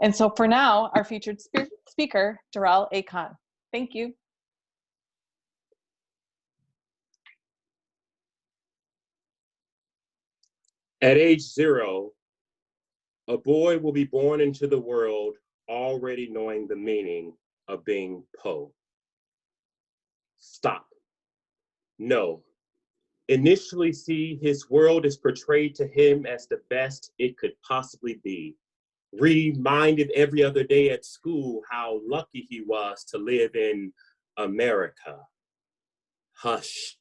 And so for now, our featured speaker, Derrell Acon. Thank you. At age 0, a boy will be born into the world already knowing the meaning of being po. Stop. No. Initially see his world is portrayed to him as the best it could possibly be. Reminded every other day at school how lucky he was to live in America. Hush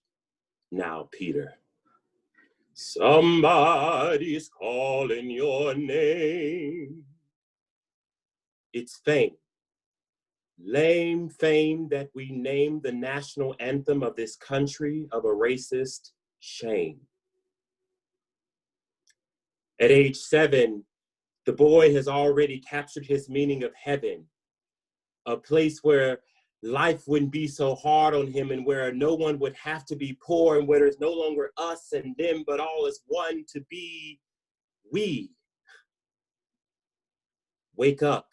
now, Peter. Somebody's calling your name. It's fame. Lame fame that we name the national anthem of this country of a racist shame. At age 7, the boy has already captured his meaning of heaven, a place where life wouldn't be so hard on him and where no one would have to be poor and where there's no longer us and them, but all is one to be we. Wake up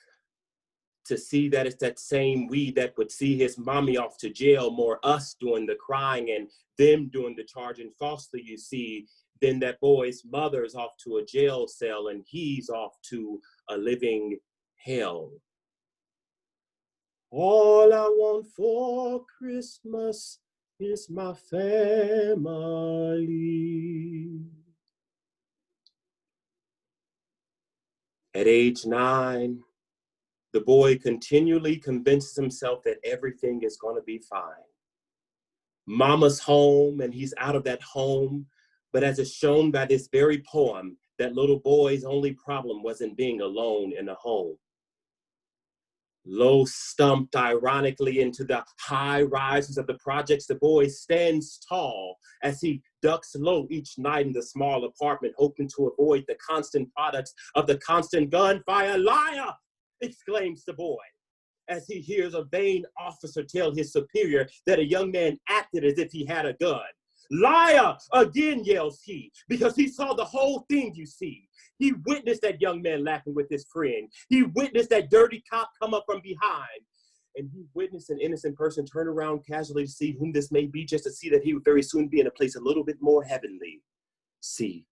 to see that it's that same we that would see his mommy off to jail, more us doing the crying and them doing the charging falsely, you see, then that boy's mother's off to a jail cell and he's off to a living hell. All I want for Christmas is my family. At age 9, the boy continually convinces himself that everything is going to be fine. Mama's home and he's out of that home, but as is shown by this very poem, that little boy's only problem wasn't being alone in a home. Low stumped ironically into the high rises of the projects, the boy stands tall as he ducks low each night in the small apartment, hoping to avoid the constant products of the constant gunfire. Liar! Exclaims the boy as he hears a vain officer tell his superior that a young man acted as if he had a gun. Liar! Again yells he, because he saw the whole thing, you see. He witnessed that young man laughing with his friend. He witnessed that dirty cop come up from behind. And he witnessed an innocent person turn around casually to see whom this may be, just to see that he would very soon be in a place a little bit more heavenly. See.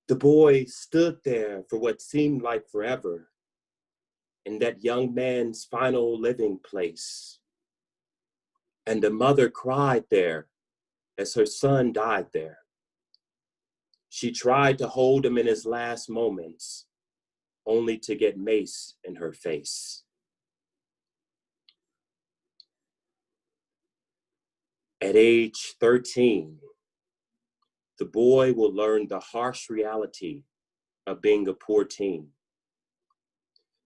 The boy stood there for what seemed like forever, in that young man's final living place. And the mother cried there as her son died there. She tried to hold him in his last moments, only to get mace in her face. At age 13, the boy will learn the harsh reality of being a poor teen.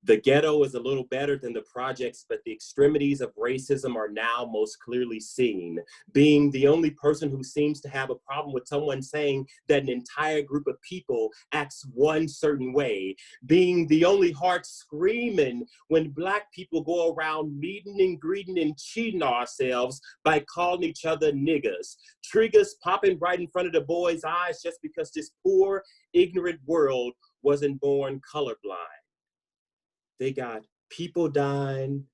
The ghetto is a little better than the projects, but the extremities of racism are now most clearly seen. Being the only person who seems to have a problem with someone saying that an entire group of people acts one certain way. Being the only heart screaming when Black people go around meeting and greeting and cheating ourselves by calling each other niggas. Triggers popping right in front of the boys' eyes just because this poor, ignorant world wasn't born colorblind. They got people dying,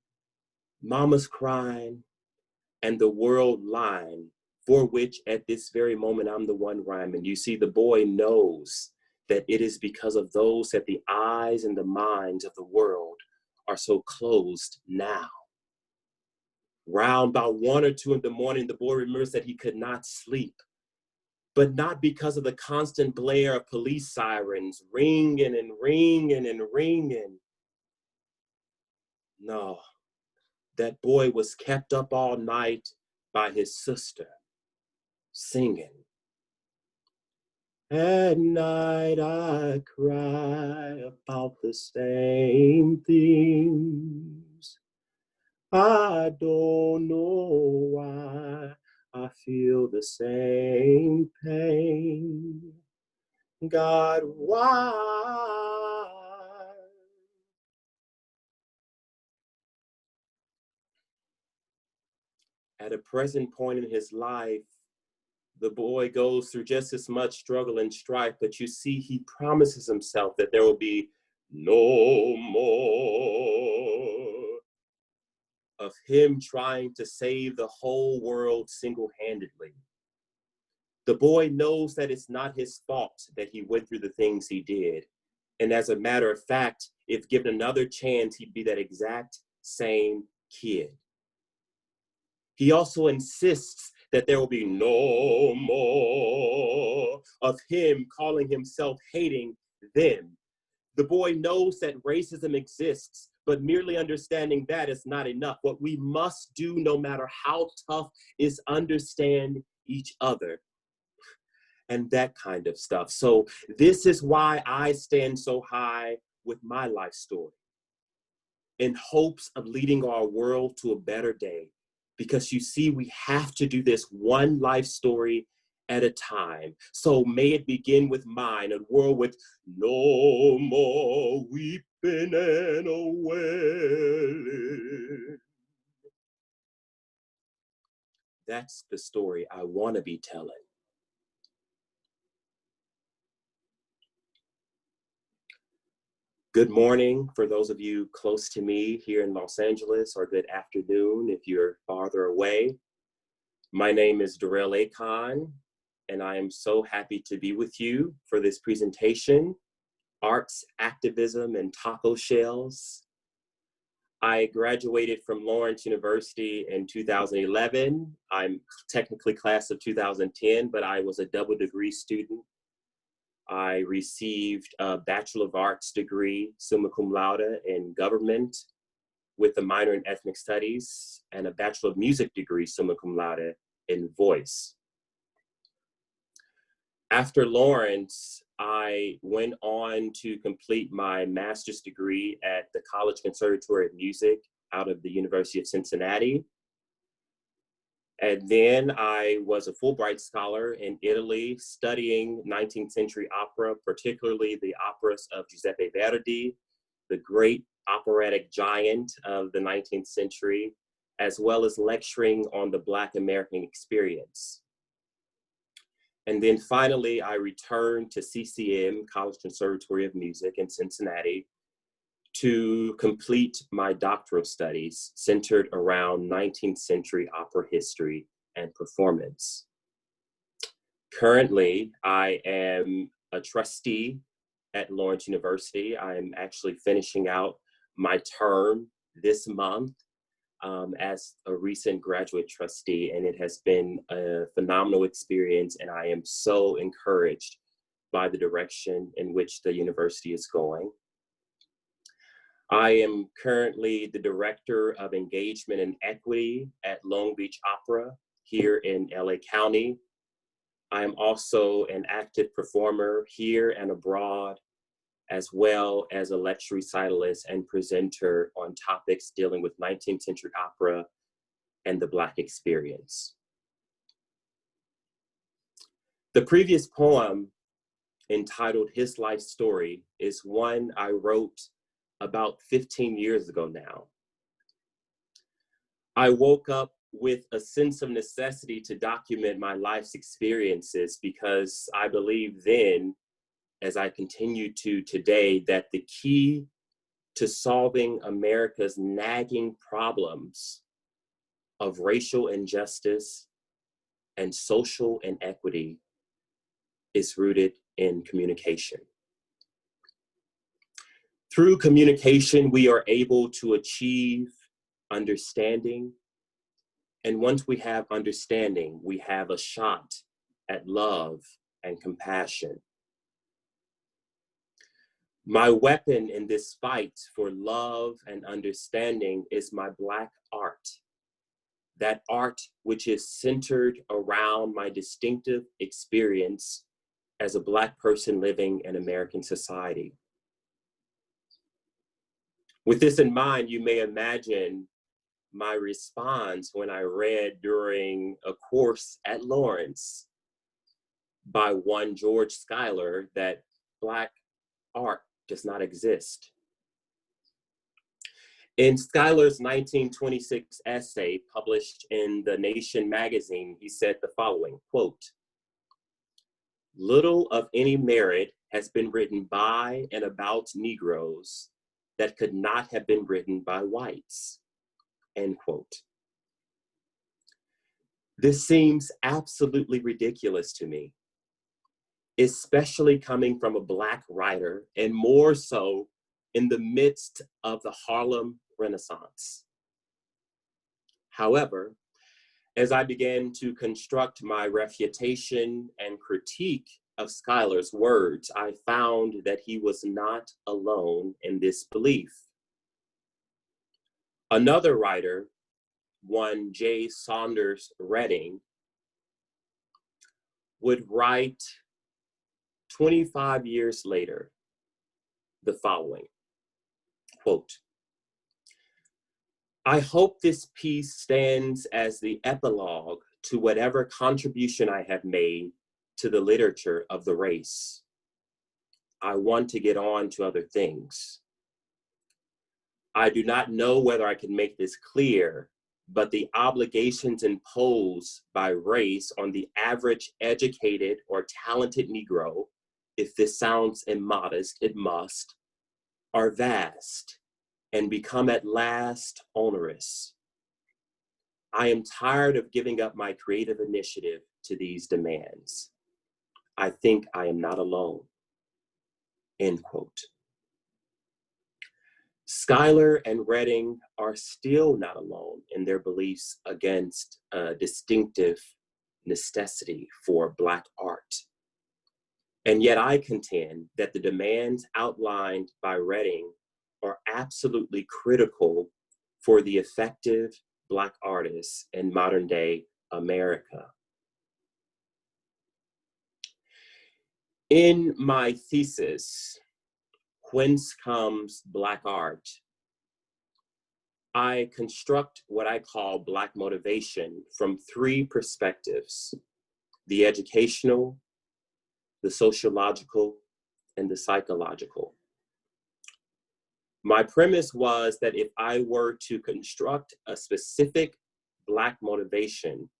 mamas crying, and the world lying, for which at this very moment I'm the one rhyming. You see, the boy knows that it is because of those that the eyes and the minds of the world are so closed now. Round about 1 or 2 in the morning, the boy remembers that he could not sleep, but not because of the constant blare of police sirens ringing and ringing and ringing. No, that boy was kept up all night by his sister, singing. At night I cry about the same things. I don't know why I feel the same pain. God, why? At a present point in his life, the boy goes through just as much struggle and strife, but you see, he promises himself that there will be no more of him trying to save the whole world single-handedly. The boy knows that it's not his fault that he went through the things he did. And as a matter of fact, if given another chance, he'd be that exact same kid. He also insists that there will be no more of him calling himself hating them. The boy knows that racism exists, but merely understanding that is not enough. What we must do, no matter how tough, is understand each other and that kind of stuff. So this is why I stand so high with my life story, in hopes of leading our world to a better day. Because you see, we have to do this one life story at a time. So may it begin with mine, a world with no more weeping and wailing. That's the story I want to be telling. Good morning for those of you close to me here in Los Angeles, or good afternoon if you're farther away. My name is Derrell Acon, and I am so happy to be with you for this presentation, Arts, Activism, and Taco Shells. I graduated from Lawrence University in 2011. I'm technically class of 2010, but I was a double degree student. I received a Bachelor of Arts degree, summa cum laude, in government with a minor in ethnic studies, and a Bachelor of Music degree, summa cum laude, in voice. After Lawrence, I went on to complete my master's degree at the College Conservatory of Music out of the University of Cincinnati. And then I was a Fulbright scholar in Italy, studying 19th century opera, particularly the operas of Giuseppe Verdi, the great operatic giant of the 19th century, as well as lecturing on the Black American experience. And then finally, I returned to CCM, College Conservatory of Music in Cincinnati, to complete my doctoral studies centered around 19th century opera history and performance. Currently, I am a trustee at Lawrence University. I am actually finishing out my term this month as a recent graduate trustee, and it has been a phenomenal experience, and I am so encouraged by the direction in which the university is going. I am currently the Director of Engagement and Equity at Long Beach Opera here in LA County. I am also an active performer here and abroad, as well as a lecture recitalist and presenter on topics dealing with 19th century opera and the Black experience. The previous poem, entitled His Life Story, is one I wrote about 15 years ago now. I woke up with a sense of necessity to document my life's experiences because I believe then, as I continue to today, that the key to solving America's nagging problems of racial injustice and social inequity is rooted in communication. Through communication, we are able to achieve understanding. And once we have understanding, we have a shot at love and compassion. My weapon in this fight for love and understanding is my Black art. That art which is centered around my distinctive experience as a Black person living in American society. With this in mind, you may imagine my response when I read during a course at Lawrence by one George Schuyler that Black art does not exist. In Schuyler's 1926 essay published in The Nation magazine, he said the following, quote, Little of any merit has been written by and about Negroes that could not have been written by whites, end quote. This seems absolutely ridiculous to me, especially coming from a Black writer, and more so in the midst of the Harlem Renaissance. However, as I began to construct my refutation and critique of Schuyler's words, I found that he was not alone in this belief. Another writer, one J. Saunders Redding, would write 25 years later the following, quote, "I hope this piece stands as the epilogue to whatever contribution I have made to the literature of the race. I want to get on to other things. I do not know whether I can make this clear, but the obligations imposed by race on the average educated or talented Negro, if this sounds immodest, it must, are vast and become at last onerous. I am tired of giving up my creative initiative to these demands. I think I am not alone," end quote. Schuyler and Redding are still not alone in their beliefs against a distinctive necessity for Black art. And yet I contend that the demands outlined by Redding are absolutely critical for the effective Black artists in modern day America. In my thesis, Whence Comes Black Art?, I construct what I call Black motivation from three perspectives: the educational, the sociological, and the psychological. My premise was that if I were to construct a specific Black motivation,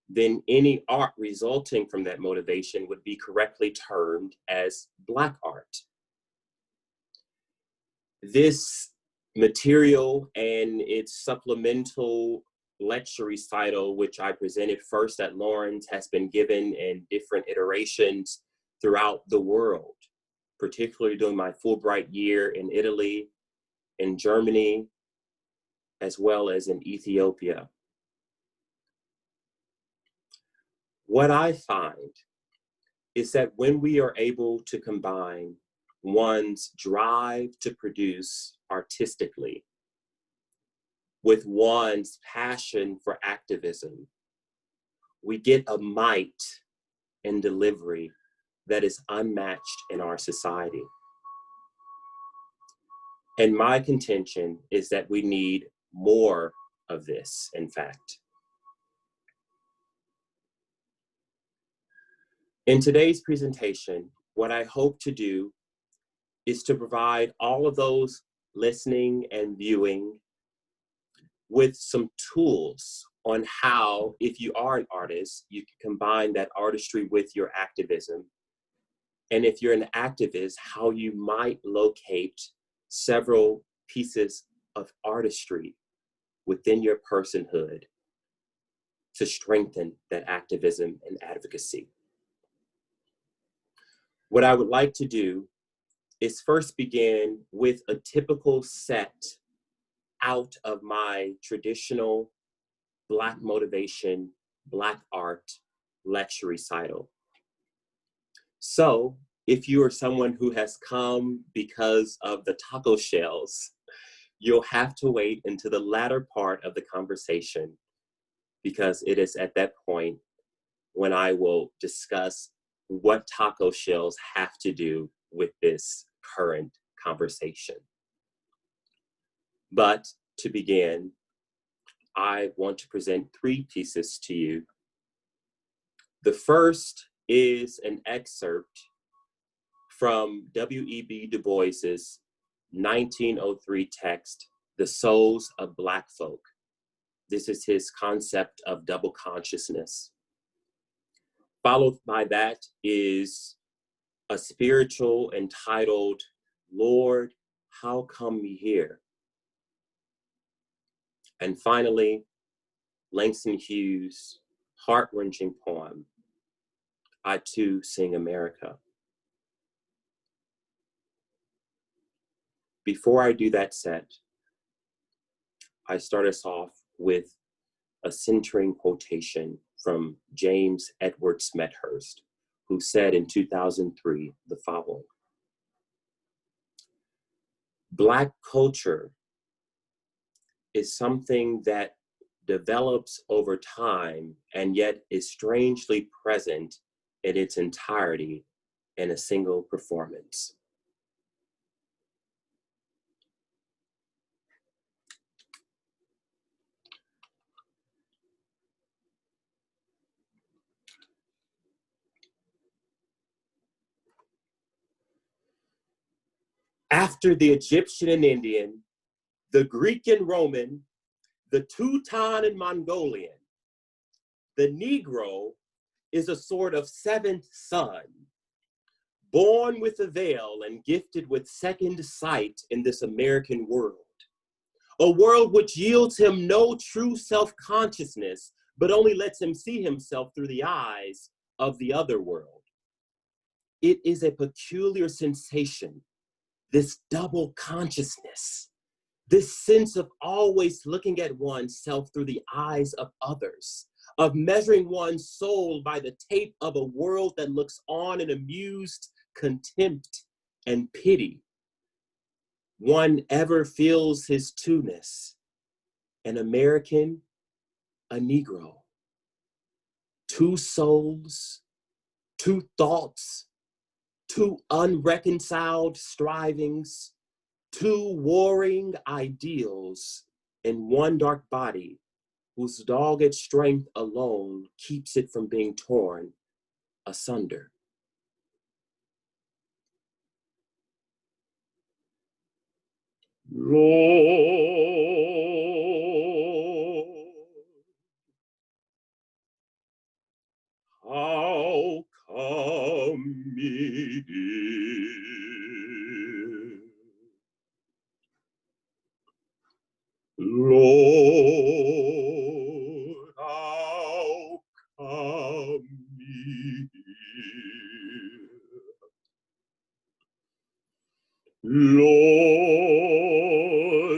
then any art resulting from that motivation would be correctly termed as Black art. This material and its supplemental lecture recital, which I presented first at Lawrence, has been given in different iterations throughout the world, particularly during my Fulbright year in Italy, in Germany, as well as in Ethiopia. What I find is that when we are able to combine one's drive to produce artistically with one's passion for activism, we get a might in delivery that is unmatched in our society. And my contention is that we need more of this, in fact. In today's presentation, what I hope to do is to provide all of those listening and viewing with some tools on how, if you are an artist, you can combine that artistry with your activism. And if you're an activist, how you might locate several pieces of artistry within your personhood to strengthen that activism and advocacy. What I would like to do is first begin with a typical set out of my traditional Black motivation, Black art lecture recital. So if you are someone who has come because of the taco shells, you'll have to wait until the latter part of the conversation, because it is at that point when I will discuss what taco shells have to do with this current conversation. But to begin, I want to present three pieces to you. The first is an excerpt from W.E.B. Du Bois's 1903 text, The Souls of Black Folk. This is his concept of double consciousness. Followed by that is a spiritual entitled, Lord, How Come We Here? And finally, Langston Hughes' heart-wrenching poem, I Too Sing America. Before I do that set, I start us off with a centering quotation from James Edward Smethurst, who said in 2003 the following: Black culture is something that develops over time and yet is strangely present in its entirety in a single performance. After the Egyptian and Indian, the Greek and Roman, the Teuton and Mongolian, the Negro is a sort of seventh son, born with a veil and gifted with second sight in this American world, a world which yields him no true self-consciousness, but only lets him see himself through the eyes of the other world. It is a peculiar sensation, this double consciousness, this sense of always looking at oneself through the eyes of others, of measuring one's soul by the tape of a world that looks on in amused contempt and pity. One ever feels his two-ness, an American, a Negro. Two souls, two thoughts, two unreconciled strivings, two warring ideals in one dark body whose dogged strength alone keeps it from being torn asunder. Lord, how come me here? Lord, how come me here? Lord,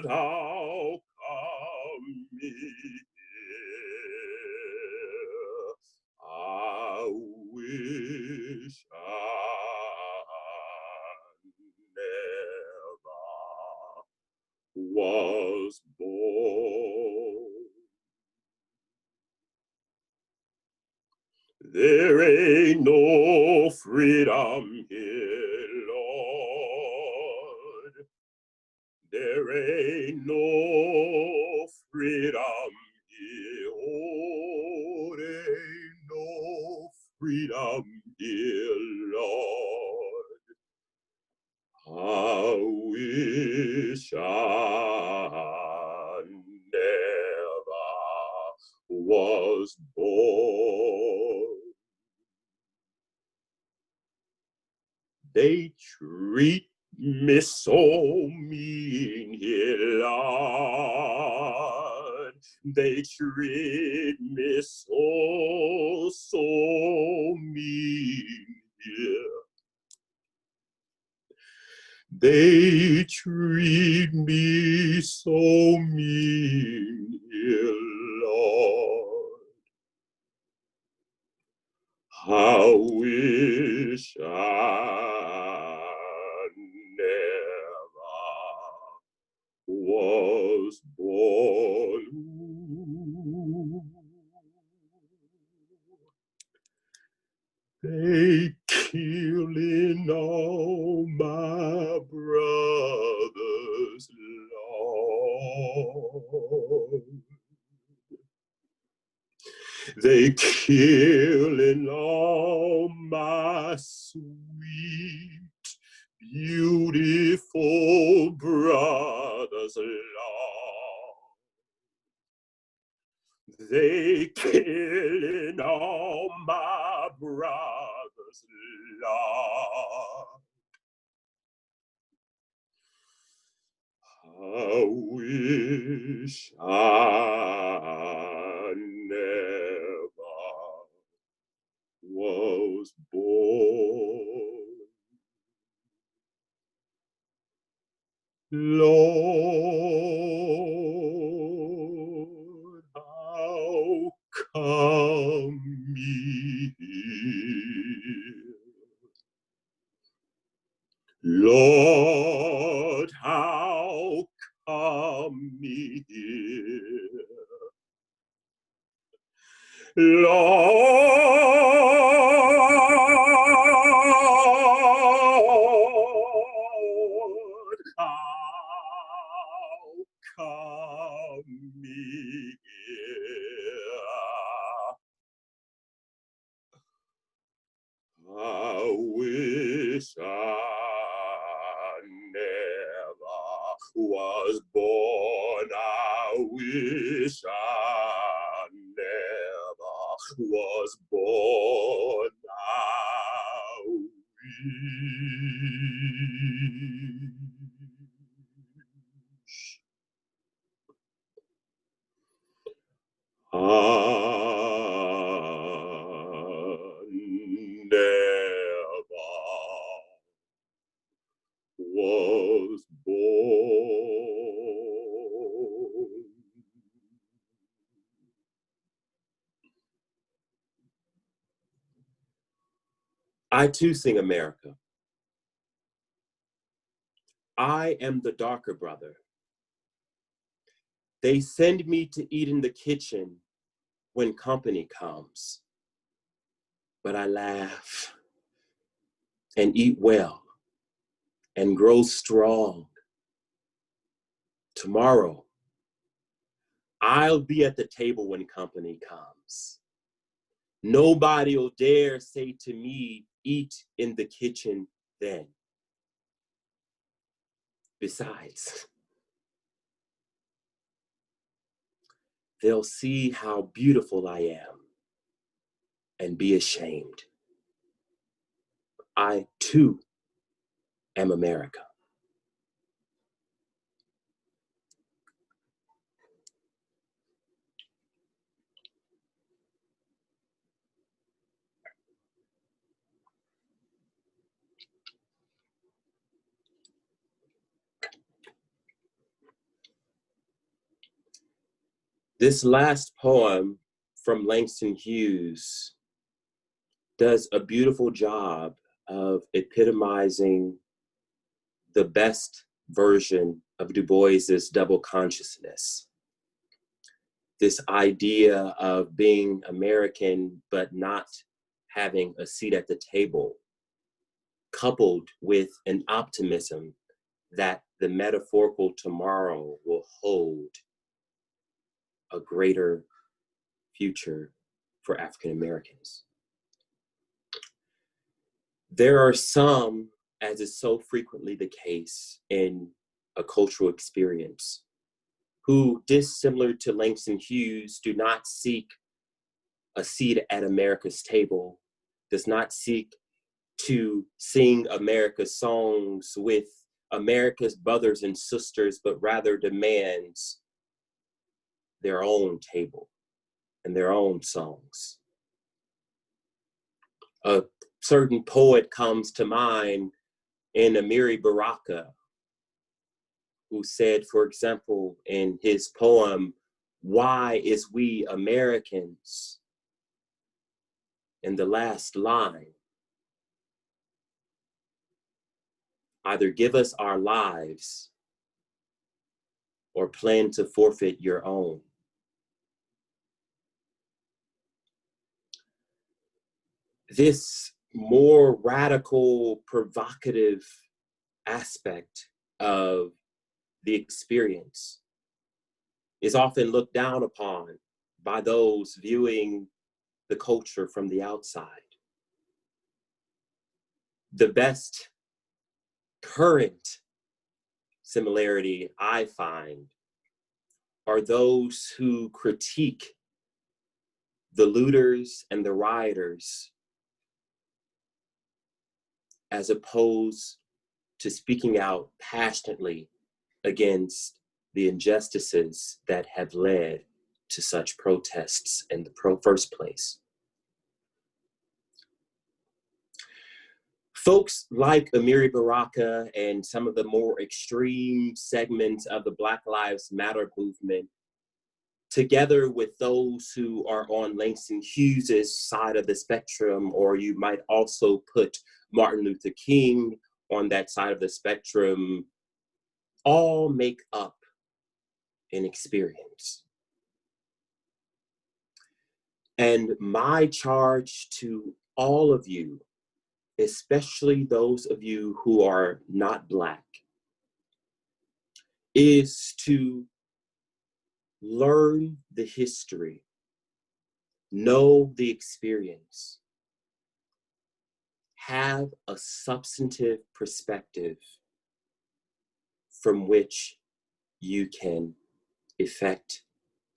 how come me here? I wish I never was born. There ain't no freedom here, Lord. There ain't no freedom here. Oh, there ain't no freedom here, Lord. I wish I never was born. They treat me so mean here, Lord. They treat me so mean here. They treat me so mean here, Lord. I wish I never was born. They killing all my brothers, Lord. They killing all my sweet, beautiful brothers, Lord. They killing all my brothers, brother's love. I wish I never was born. Lord, how come me here? Lord, how come me here? Lord, how come me here? I wish I never was born. I wish I never was born. I wish I never was born. I too sing America. I am the darker brother. They send me to eat in the kitchen when company comes. But I laugh and eat well and grow strong. Tomorrow, I'll be at the table when company comes. Nobody will dare say to me, eat in the kitchen then. Besides, they'll see how beautiful I am and be ashamed. I too am America. This last poem from Langston Hughes does a beautiful job of epitomizing the best version of Du Bois's double consciousness. This idea of being American but not having a seat at the table, coupled with an optimism that the metaphorical tomorrow will hold a greater future for African Americans. There are some, as is so frequently the case in a cultural experience, who, dissimilar to Langston Hughes, do not seek a seat at America's table, does not seek to sing America's songs with America's brothers and sisters, but rather demands their own table and their own songs. A certain poet comes to mind in Amiri Baraka, who said, for example, in his poem, "Why is we Americans?" in the last line, either give us our lives or plan to forfeit your own. This more radical, provocative aspect of the experience is often looked down upon by those viewing the culture from the outside. The best current similarity I find are those who critique the looters and the rioters as opposed to speaking out passionately against the injustices that have led to such protests in the first place. Folks like Amiri Baraka and some of the more extreme segments of the Black Lives Matter movement, together with those who are on Langston Hughes's side of the spectrum, or you might also put Martin Luther King on that side of the spectrum, all make up an experience. And my charge to all of you, especially those of you who are not Black, is to learn the history, know the experience, have a substantive perspective from which you can effect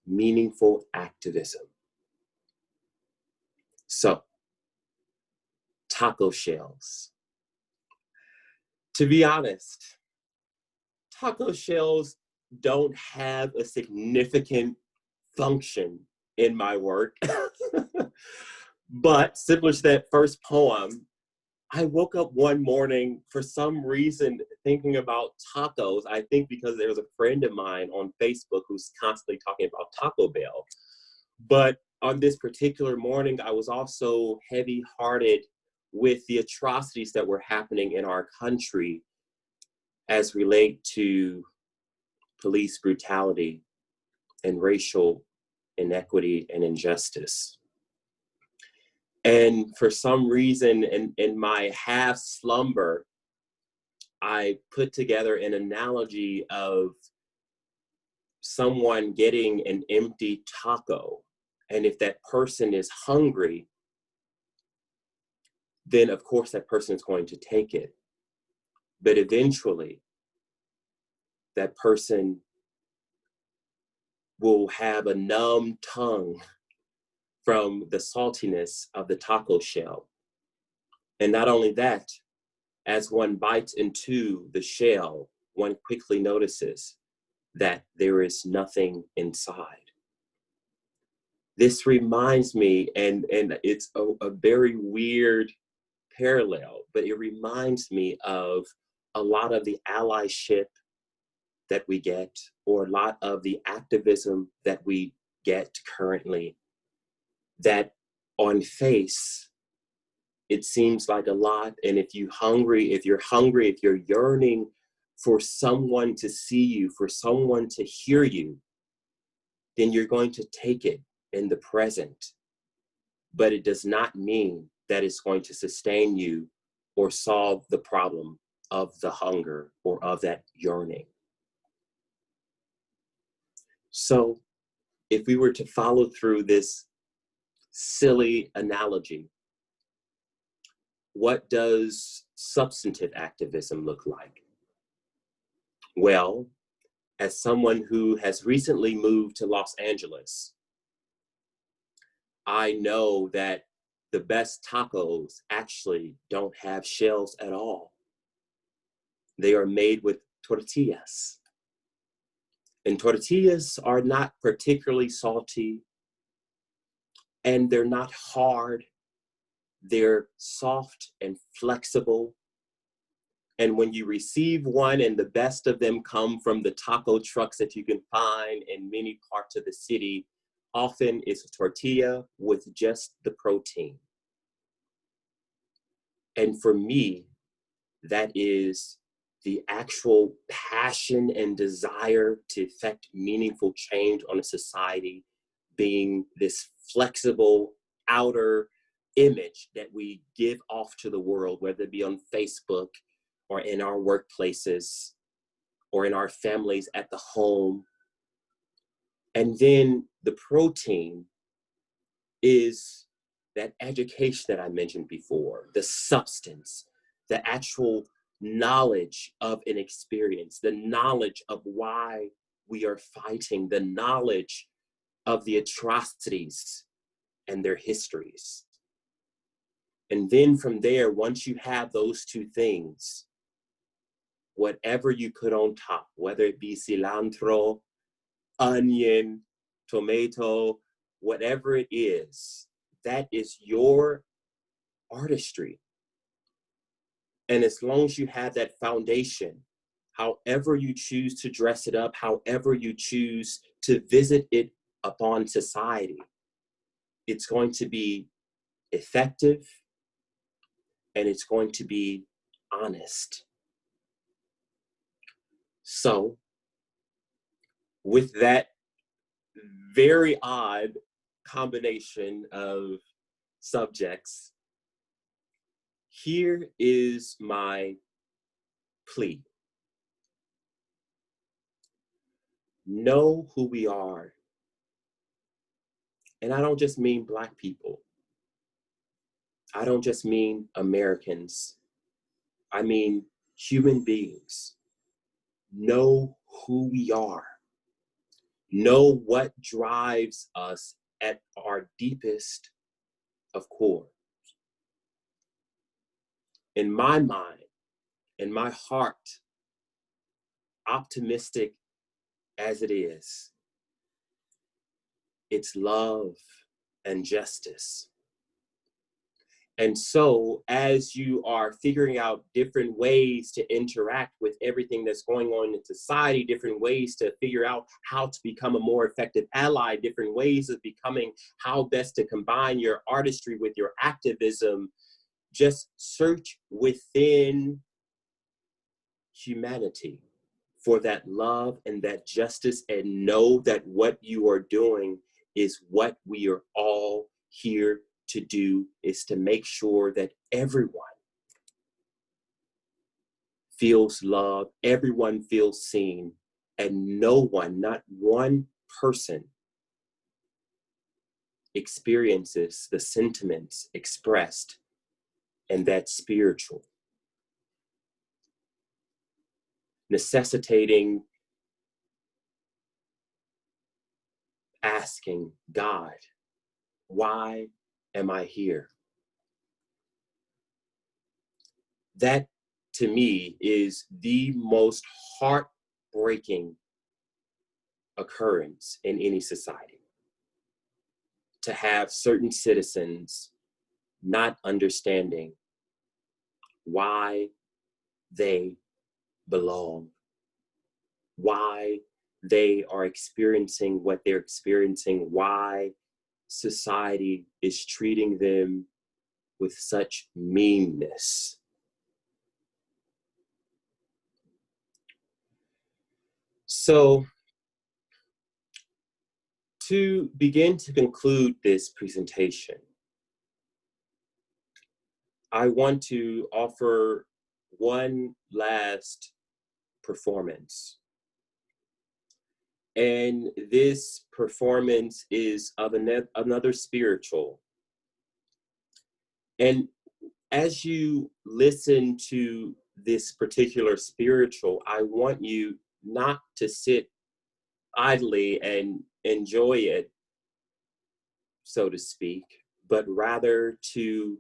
meaningful activism. So, taco shells. To be honest, taco shells don't have a significant function in my work. But similar to that first poem, I woke up one morning for some reason thinking about tacos. I think because there's a friend of mine on Facebook who's constantly talking about Taco Bell. But on this particular morning, I was also heavy-hearted with the atrocities that were happening in our country as relate to police brutality and racial inequity and injustice. And for some reason, in my half slumber, I put together an analogy of someone getting an empty taco. And if that person is hungry, then of course that person is going to take it. But eventually, that person will have a numb tongue from the saltiness of the taco shell. And not only that, as one bites into the shell, one quickly notices that there is nothing inside. This reminds me, and it's a very weird parallel, but it reminds me of a lot of the allyship that we get, or a lot of the activism that we get currently, that on face, it seems like a lot. And if you're hungry, if you're yearning for someone to see you, for someone to hear you, then you're going to take it in the present. But it does not mean that it's going to sustain you or solve the problem of the hunger or of that yearning. So if we were to follow through this silly analogy, what does substantive activism look like? Well, as someone who has recently moved to Los Angeles, I know that the best tacos actually don't have shells at all. They are made with tortillas. And tortillas are not particularly salty, and they're not hard. They're soft and flexible. And when you receive one, and the best of them come from the taco trucks that you can find in many parts of the city, often it's a tortilla with just the protein. And for me, that is the actual passion and desire to effect meaningful change on a society, being this flexible outer image that we give off to the world, whether it be on Facebook or in our workplaces or in our families at the home. And then the protein is that education that I mentioned before, the substance, the actual knowledge of an experience, the knowledge of why we are fighting, the knowledge of the atrocities and their histories. And then from there, once you have those two things, whatever you put on top, whether it be cilantro, onion, tomato, whatever it is, that is your artistry. And as long as you have that foundation, however you choose to dress it up, however you choose to visit it upon society, it's going to be effective and it's going to be honest. So, with that very odd combination of subjects, here is my plea. Know who we are. And I don't just mean Black people. I don't just mean Americans. I mean human beings. Know who we are. Know what drives us at our deepest of core. In my mind, in my heart, optimistic as it is, it's love and justice. And so as you are figuring out different ways to interact with everything that's going on in society, different ways to figure out how to become a more effective ally, different ways of becoming how best to combine your artistry with your activism, just search within humanity for that love and that justice, and know that what you are doing is what we are all here to do, is to make sure that everyone feels loved, everyone feels seen, and no one, not one person, experiences the sentiments expressed and that spiritual, necessitating asking God, why am I here? That, to me, is the most heartbreaking occurrence in any society. To have certain citizens not understanding why they belong, why they are experiencing what they're experiencing, why society is treating them with such meanness. So, to begin to conclude this presentation, I want to offer one last performance. And this performance is of another spiritual. And as you listen to this particular spiritual, I want you not to sit idly and enjoy it, so to speak, but rather to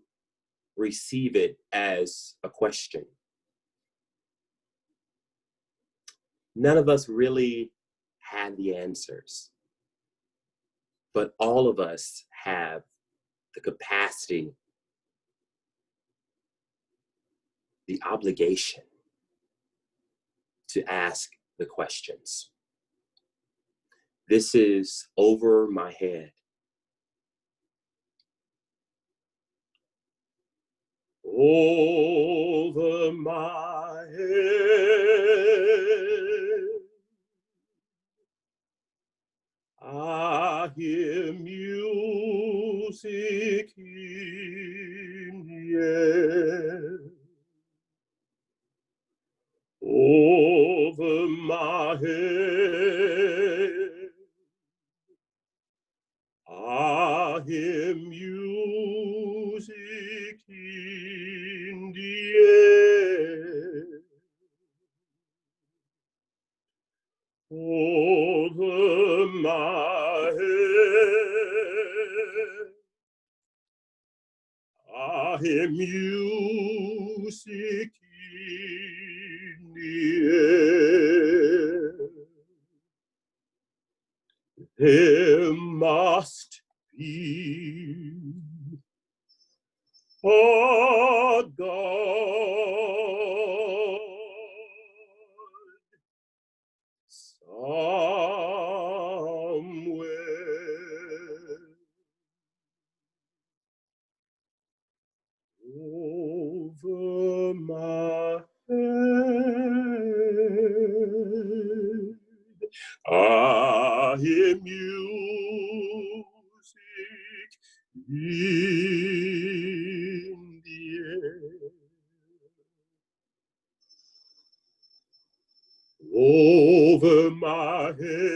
receive it as a question. None of us really have the answers, but all of us have the capacity, the obligation to ask the questions. This is Over My Head. Over my head, I hear music in the air. Over my head, I hear music in the air. Over my head, I hear music in the air. There must be a God somewhere over my head. I hear music in the air. Over my head,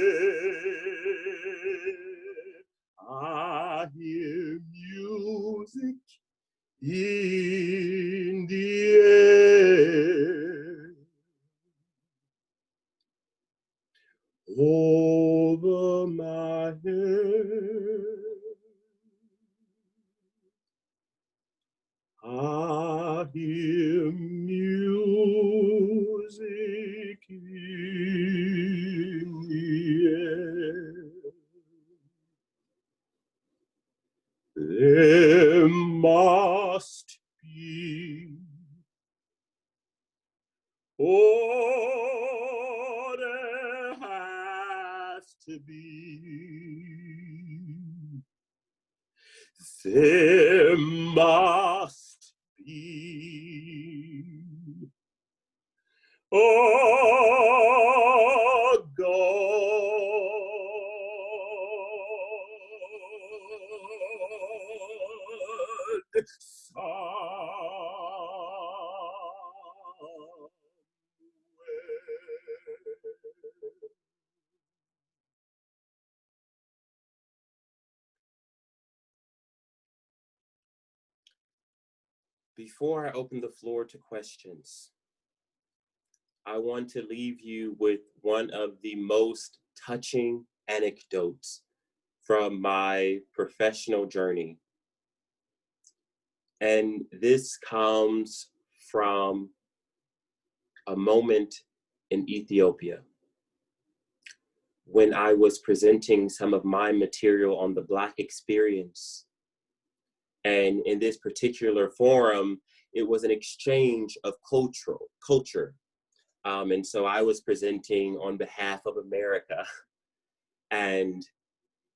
I hear music in the air. Over my head, I hear music in the air. There must be, oh, there has to be, there must be, oh, God somewhere. Before I open the floor to questions, I want to leave you with one of the most touching anecdotes from my professional journey. And this comes from a moment in Ethiopia when I was presenting some of my material on the Black experience. And in this particular forum, it was an exchange of culture. And so I was presenting on behalf of America, and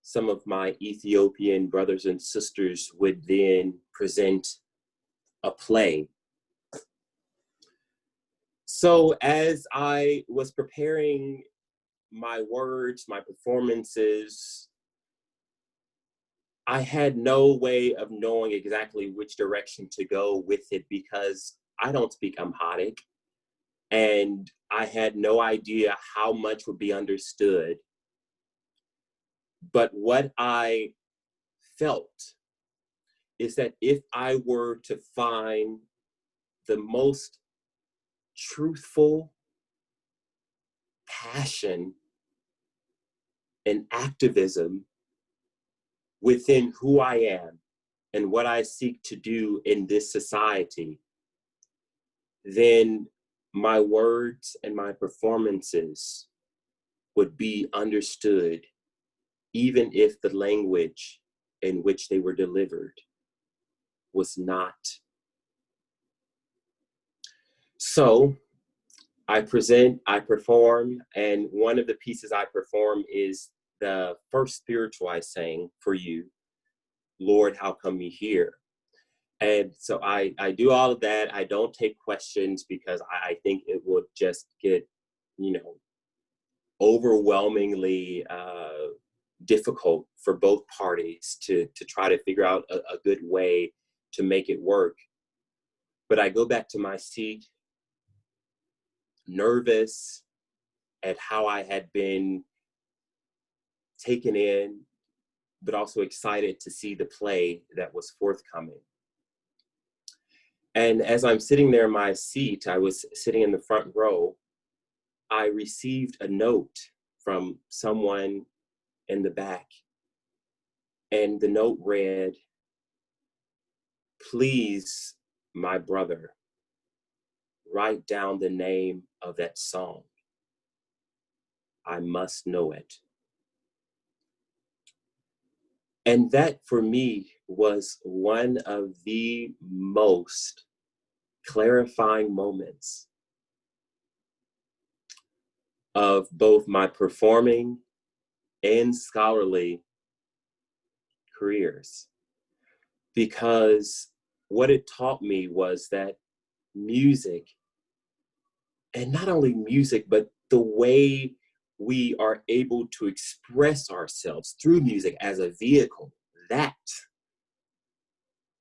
some of my Ethiopian brothers and sisters would then present a play. So as I was preparing my words, my performances, I had no way of knowing exactly which direction to go with it because I don't speak Amharic, and I had no idea how much would be understood. But what I felt is that if I were to find the most truthful passion and activism within who I am and what I seek to do in this society, then my words and my performances would be understood, even if the language in which they were delivered was not. So I present, I perform, and one of the pieces I perform is the first spiritual I sang for you, Lord, How Come You Here? And so I do all of that. I don't take questions because I think it would just get, overwhelmingly difficult for both parties to try to figure out a good way to make it work. But I go back to my seat, nervous at how I had been taken in, but also excited to see the play that was forthcoming. And as I'm sitting there in my seat, I was sitting in the front row, I received a note from someone in the back. And the note read, please, my brother, write down the name of that song. I must know it. And that for me was one of the most clarifying moments of both my performing and scholarly careers. Because what it taught me was that music, and not only music, but the way we are able to express ourselves through music as a vehicle, that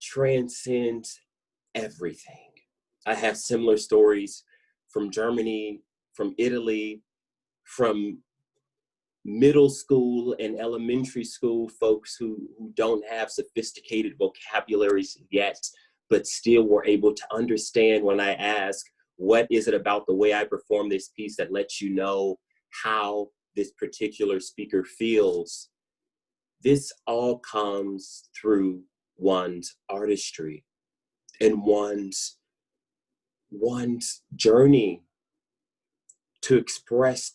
transcends everything. I have similar stories from Germany, from Italy, from middle school and elementary school folks who don't have sophisticated vocabularies yet, but still were able to understand when I ask, what is it about the way I perform this piece that lets you know how this particular speaker feels? This all comes through one's artistry and one's journey to express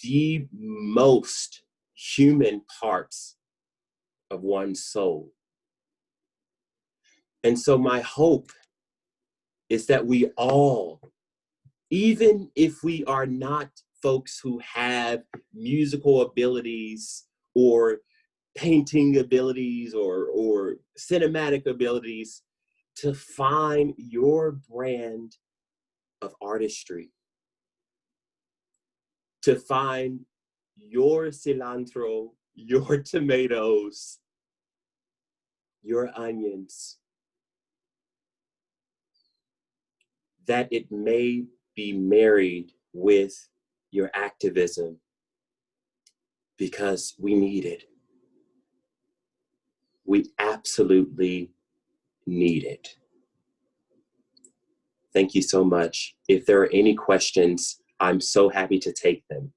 the most human parts of one's soul. And so my hope is that we all, even if we are not folks who have musical abilities or painting abilities or cinematic abilities, to find your brand of artistry, to find your cilantro, your tomatoes, your onions, that it may be married with your activism, because we need it. We absolutely need it. Thank you so much. If there are any questions, I'm so happy to take them.